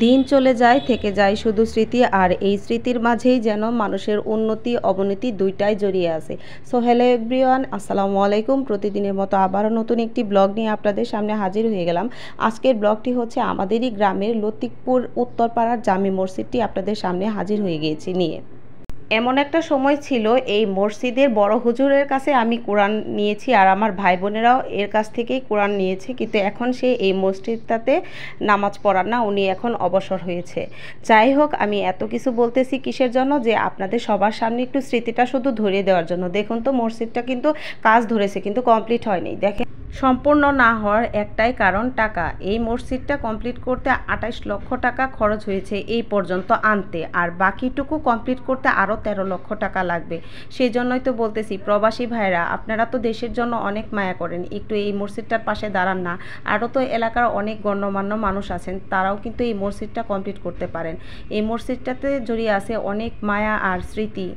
দিন চলে যায় থেকে যায় শুধু স্মৃতি, আর এই স্মৃতির মাঝেই যেন মানুষের উন্নতি অবনতি দুইটাই জড়িয়ে আছে। সো হ্যালো এভরিওয়ান, আসসালামু আলাইকুম। প্রতিদিনের মতো আবারও নতুন একটি ব্লগ নিয়ে আপনাদের সামনে হাজির হয়ে গেলাম। আজকের ব্লগটি হচ্ছে আমাদেরই গ্রামের লতিকপুর উত্তরপাড়ার জামে মসজিদটি আপনাদের সামনে হাজির হয়ে গিয়েছি নিয়ে। এমন একটা সময় ছিল এই মসজিদের বড় হুজুরের কাছে আমি কোরআন নিয়েছি, আর আমার ভাই বোনেরাও এর কাছ থেকেই কোরআন নিয়েছে, কিন্তু এখন সে এই মসজিদটাতে নামাজ পড়ান না, উনি এখন অবসর হয়েছে। যাই হোক, আমি এত কিছু বলতেছি কিসের জন্য, যে আপনাদের সবার সামনে একটু স্মৃতিটা শুধু ধরিয়ে দেওয়ার জন্য। দেখুন তো, মসজিদটা কিন্তু কাজ ধরেছে কিন্তু কমপ্লিট হয়নি। দেখেন, সম্পূর্ণ না হওয়ার একটাই কারণ টাকা। এই মসজিদটা কমপ্লিট করতে 28 লক্ষ টাকা খরচ হয়েছে এই পর্যন্ত আনতে, আর বাকিটুকু কমপ্লিট করতে আরও 13 লক্ষ টাকা লাগবে। সেই জন্যই তো বলতেছি, প্রবাসী ভাইরা আপনারা তো দেশের জন্য অনেক মায়া করেন, একটু এই মসজিদটার পাশে দাঁড়ান না। আরও তো এলাকার অনেক গণ্যমান্য মানুষ আছেন, তারাও কিন্তু এই মসজিদটা কমপ্লিট করতে পারেন। এই মসজিদটাতে জড়িয়ে আছে অনেক মায়া আর স্মৃতি।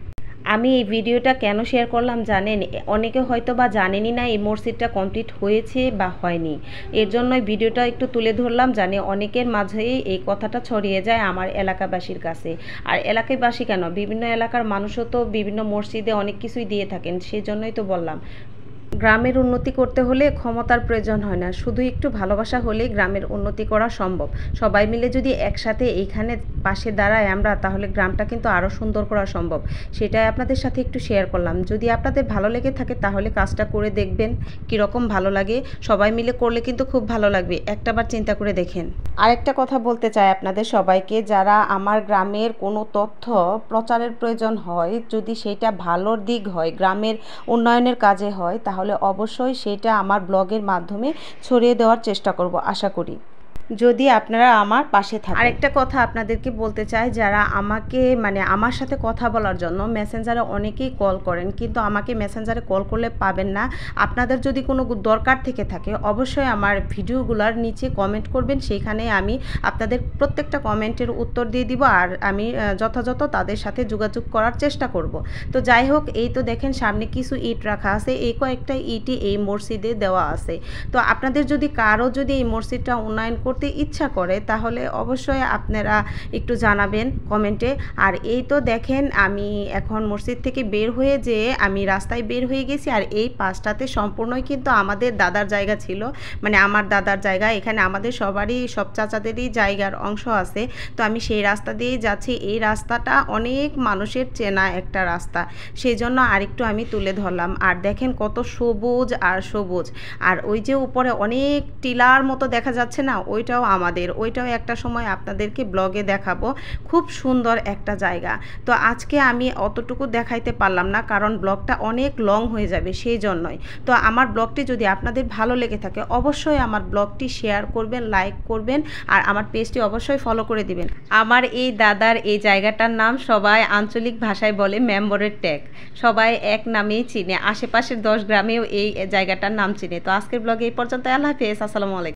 আমি এই ভিডিওটা কেন শেয়ার করলাম জানেন? অনেকে হয়তো বা জানেনই না এই মসজিদটা কমপ্লিট হয়েছে বা হয়নি। এর জন্যই ভিডিওটা একটু তুলে ধরলাম, জানি অনেকের মাঝেই এই কথাটা ছড়িয়ে যায় আমার এলাকাবাসীর কাছে। আর এলাকাবাসী কেন, বিভিন্ন এলাকার মানুষও তো বিভিন্ন মসজিদে অনেক কিছুই দিয়ে থাকেন, সেই জন্যই তো বললাম। গ্রামের উন্নতি করতে হলে ক্ষমতার প্রয়োজন হয় না, শুধু একটু ভালোবাসা হলেই গ্রামের উন্নতি করা সম্ভব। সবাই মিলে যদি একসাথে এইখানে পাশে দাঁড়ায় আমরা, তাহলে গ্রামটা কিন্তু আরও সুন্দর করা সম্ভব। সেটাই আপনাদের সাথে একটু শেয়ার করলাম। যদি আপনাদের ভালো লেগে থাকে তাহলে কাজটা করে দেখবেন কীরকম ভালো লাগে। সবাই মিলে করলে কিন্তু খুব ভালো লাগবে, একটাবার চিন্তা করে দেখেন। আরেকটা কথা বলতে চাই আপনাদের সবাইকে, যারা আমার গ্রামের কোনো তথ্য প্রচারের প্রয়োজন হয়, যদি সেটা ভালোর দিক হয়, গ্রামের উন্নয়নের কাজে হয়, তাহলে অবশ্যই সেটা আমার ব্লগের মাধ্যমে ছড়িয়ে দেওয়ার চেষ্টা করব, আশা করি যদি আপনারা আমার পাশে থাকেন। আরেকটা কথা আপনাদেরকে বলতে চাই, যারা আমাকে আমার সাথে কথা বলার জন্য মেসেঞ্জারে অনেকেই কল করেন, কিন্তু আমাকে মেসেঞ্জারে কল করলে পাবেন না। আপনাদের যদি কোনো দরকার থেকে থাকে, অবশ্যই আমার ভিডিওগুলোর নিচে কমেন্ট করবেন, সেইখানে আমি আপনাদের প্রত্যেকটা কমেন্টের উত্তর দিয়ে দিব, আর আমি যথাযথ তাদের সাথে যোগাযোগ করার চেষ্টা করব। তো যাই হোক, এই তো দেখেন সামনে কিছু ইট রাখা আছে, এই কয়েকটা ইটই এই মসজিদে দেওয়া আছে। তো আপনাদের যদি কারো যদি এই মসজিদটা উন্নয়ন করতে ইচ্ছা করে, তাহলে অবশ্যই আপনারা একটু জানাবেন কমেন্টে। আর এই তো দেখেন, আমি এখন মসজিদ থেকে বের হয়ে যে আমি রাস্তায় বের হয়ে গেছি, আর এই পাশটাতে সম্পূর্ণই কিন্তু আমাদের দাদার জায়গা ছিল, আমার দাদার জায়গা। এখানে আমাদের সবারই, সব চাচাদেরই জায়গার অংশ আছে। তো আমি সেই রাস্তা দিয়েই যাচ্ছি। এই রাস্তাটা অনেক মানুষের চেনা একটা রাস্তা, সেই জন্য আরেকটু আমি তুলে ধরলাম। আর দেখেন কত সবুজ আর সবুজ। আর ওই যে উপরে অনেক টিলার মতো দেখা যাচ্ছে না, ওইটাও আমাদের, ওইটাও একটা সময় আপনাদেরকে ব্লগে দেখাবো। খুব সুন্দর একটা জায়গা। তো আজকে আমি অতটুকু দেখাইতে পারলাম না, কারণ ব্লগটা অনেক লং হয়ে যাবে, সেই জন্যই। তো আমার ব্লগটি যদি আপনাদের ভালো লেগে থাকে, অবশ্যই আমার ব্লগটি শেয়ার করবেন, লাইক করবেন, আর আমার পেজটি অবশ্যই ফলো করে দিবেন। আমার এই দাদার এই জায়গাটার নাম সবাই আঞ্চলিক ভাষায় বলে মেম্বরের ট্যাগ, সবাই এক নামেই চিনে। আশেপাশের 10 গ্রামেও এই জায়গাটার নাম চিনে। তো আজকের ব্লগে এই পর্যন্ত। আল্লাহ হাফেজ, আসসালামু আলাইকুম।